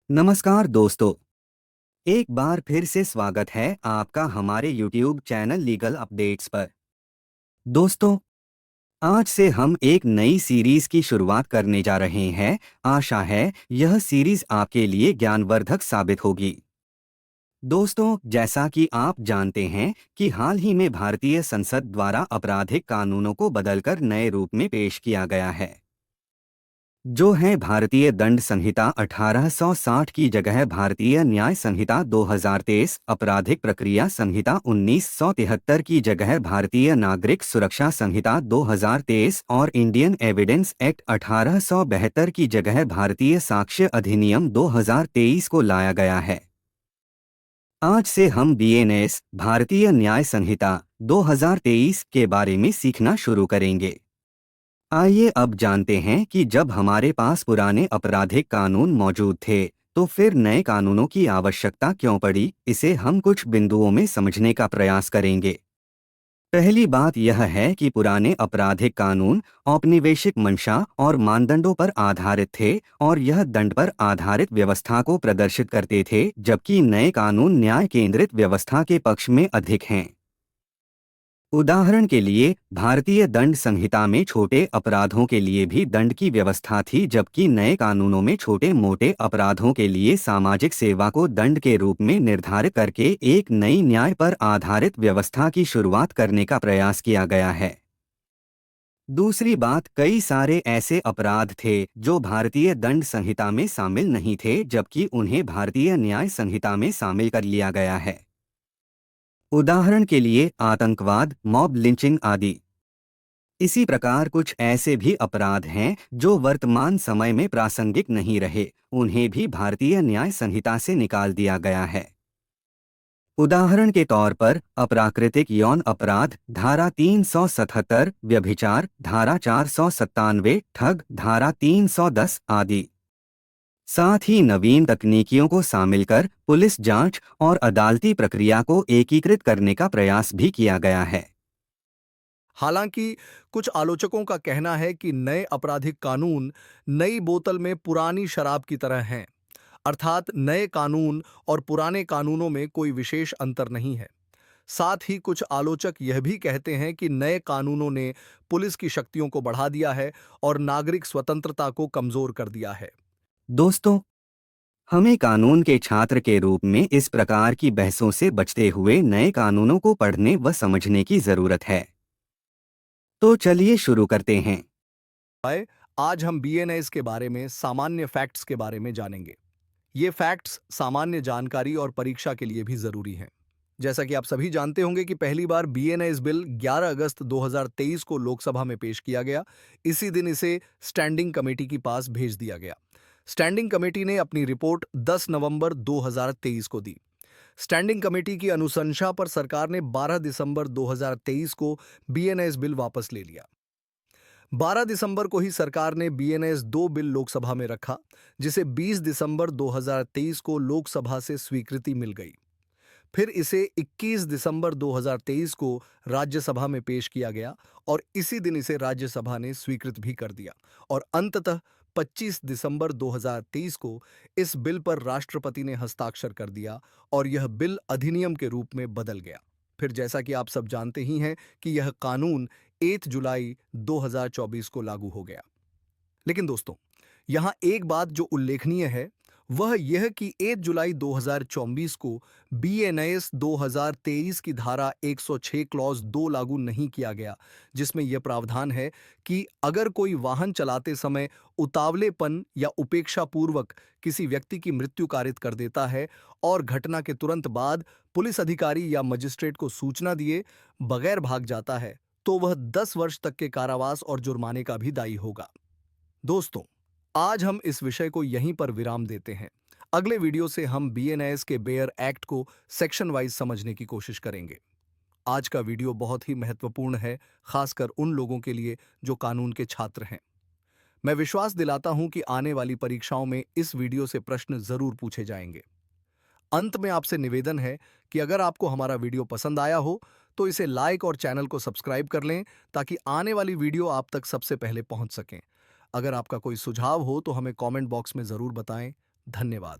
नमस्कार दोस्तों। एक बार फिर से स्वागत है आपका हमारे YouTube चैनल लीगल अपडेट्स पर। दोस्तों, आज से हम एक नई सीरीज की शुरुआत करने जा रहे हैं। आशा है यह सीरीज आपके लिए ज्ञानवर्धक साबित होगी। दोस्तों, जैसा कि आप जानते हैं कि हाल ही में भारतीय संसद द्वारा आपराधिक कानूनों को बदलकर नए रूप में पेश किया गया है, जो है भारतीय दंड संहिता 1860 की जगह भारतीय न्याय संहिता 2023, आपराधिक प्रक्रिया संहिता 1973 की जगह भारतीय नागरिक सुरक्षा संहिता 2023 और इंडियन एविडेंस एक्ट 1872 की जगह भारतीय साक्ष्य अधिनियम 2023 को लाया गया है। आज से हम बीएनएस भारतीय न्याय संहिता 2023 के बारे में सीखना शुरू करेंगे। आइए अब जानते हैं कि जब हमारे पास पुराने आपराधिक कानून मौजूद थे, तो फिर नए कानूनों की आवश्यकता क्यों पड़ी। इसे हम कुछ बिंदुओं में समझने का प्रयास करेंगे। पहली बात यह है कि पुराने आपराधिक कानून औपनिवेशिक मंशा और मानदंडों पर आधारित थे और यह दंड पर आधारित व्यवस्था को प्रदर्शित करते थे, जबकि नए कानून न्याय केंद्रित व्यवस्था के पक्ष में अधिक हैं। उदाहरण के लिए, भारतीय दंड संहिता में छोटे अपराधों के लिए भी दंड की व्यवस्था थी, जबकि नए कानूनों में छोटे मोटे अपराधों के लिए सामाजिक सेवा को दंड के रूप में निर्धारित करके एक नई न्याय पर आधारित व्यवस्था की शुरुआत करने का प्रयास किया गया है। दूसरी बात, कई सारे ऐसे अपराध थे जो भारतीय दंड संहिता में शामिल नहीं थे, जबकि उन्हें भारतीय न्याय संहिता में शामिल कर लिया गया है। उदाहरण के लिए आतंकवाद, मॉब लिंचिंग आदि। इसी प्रकार कुछ ऐसे भी अपराध हैं जो वर्तमान समय में प्रासंगिक नहीं रहे, उन्हें भी भारतीय न्याय संहिता से निकाल दिया गया है। उदाहरण के तौर पर अप्राकृतिक यौन अपराध धारा 377, व्यभिचार धारा 497, ठग धारा 310 आदि। साथ ही नवीन तकनीकियों को शामिल कर पुलिस जांच और अदालती प्रक्रिया को एकीकृत करने का प्रयास भी किया गया है। हालांकि कुछ आलोचकों का कहना है कि नए आपराधिक कानून नई बोतल में पुरानी शराब की तरह हैं, अर्थात नए कानून और पुराने कानूनों में कोई विशेष अंतर नहीं है। साथ ही कुछ आलोचक यह भी कहते हैं कि नए कानूनों ने पुलिस की शक्तियों को बढ़ा दिया है और नागरिक स्वतंत्रता को कमजोर कर दिया है। दोस्तों, हमें कानून के छात्र के रूप में इस प्रकार की बहसों से बचते हुए नए कानूनों को पढ़ने व समझने की जरूरत है। तो चलिए शुरू करते हैं। आए, आज हम बीएनएस के बारे में सामान्य फैक्ट्स के बारे में जानेंगे। ये फैक्ट्स सामान्य जानकारी और परीक्षा के लिए भी जरूरी हैं। जैसा कि आप सभी जानते होंगे कि पहली बार बीएनएस बिल 11 अगस्त 2023 को लोकसभा में पेश किया गया। इसी दिन इसे स्टैंडिंग कमेटी के पास भेज दिया गया। स्टैंडिंग कमेटी ने अपनी रिपोर्ट 10 नवंबर 2023 को दी। स्टैंडिंग कमेटी की अनुशंसा पर सरकार ने 12 दिसंबर 2023 को बीएनएस बिल वापस ले लिया। 12 दिसंबर को ही सरकार ने बीएनएस 2 बिल लोकसभा में रखा, जिसे 20 दिसंबर 2023 को लोकसभा से स्वीकृति मिल गई। फिर इसे 21 दिसंबर 2023 को राज्यसभा में पेश किया गया और इसी दिन इसे राज्यसभा ने स्वीकृत भी कर दिया और अंततः 25 दिसंबर 2023 को इस बिल पर राष्ट्रपति ने हस्ताक्षर कर दिया और यह बिल अधिनियम के रूप में बदल गया। फिर जैसा कि आप सब जानते ही हैं कि यह कानून 8 जुलाई 2024 को लागू हो गया। लेकिन दोस्तों, यहाँ एक बात जो उल्लेखनीय है वह यह कि 1 जुलाई 2024 को बीएनएस 2023 की धारा 106 क्लॉज 2 लागू नहीं किया गया, जिसमें यह प्रावधान है कि अगर कोई वाहन चलाते समय उतावलेपन या उपेक्षापूर्वक किसी व्यक्ति की मृत्यु कारित कर देता है और घटना के तुरंत बाद पुलिस अधिकारी या मजिस्ट्रेट को सूचना दिए बगैर भाग जाता है, तो वह 10 वर्ष तक के कारावास और जुर्माने का भी दायी होगा। दोस्तों, आज हम इस विषय को यहीं पर विराम देते हैं। अगले वीडियो से हम बीएनएस के बेयर एक्ट को सेक्शन वाइज समझने की कोशिश करेंगे। आज का वीडियो बहुत ही महत्वपूर्ण है, खासकर उन लोगों के लिए जो कानून के छात्र हैं। मैं विश्वास दिलाता हूं कि आने वाली परीक्षाओं में इस वीडियो से प्रश्न जरूर पूछे जाएंगे। अंत में आपसे निवेदन है कि अगर आपको हमारा वीडियो पसंद आया हो तो इसे लाइक और चैनल को सब्सक्राइब कर लें, ताकि आने वाली वीडियो आप तक सबसे पहले पहुंच सकें। अगर आपका कोई सुझाव हो तो हमें कमेंट बॉक्स में जरूर बताएं। धन्यवाद।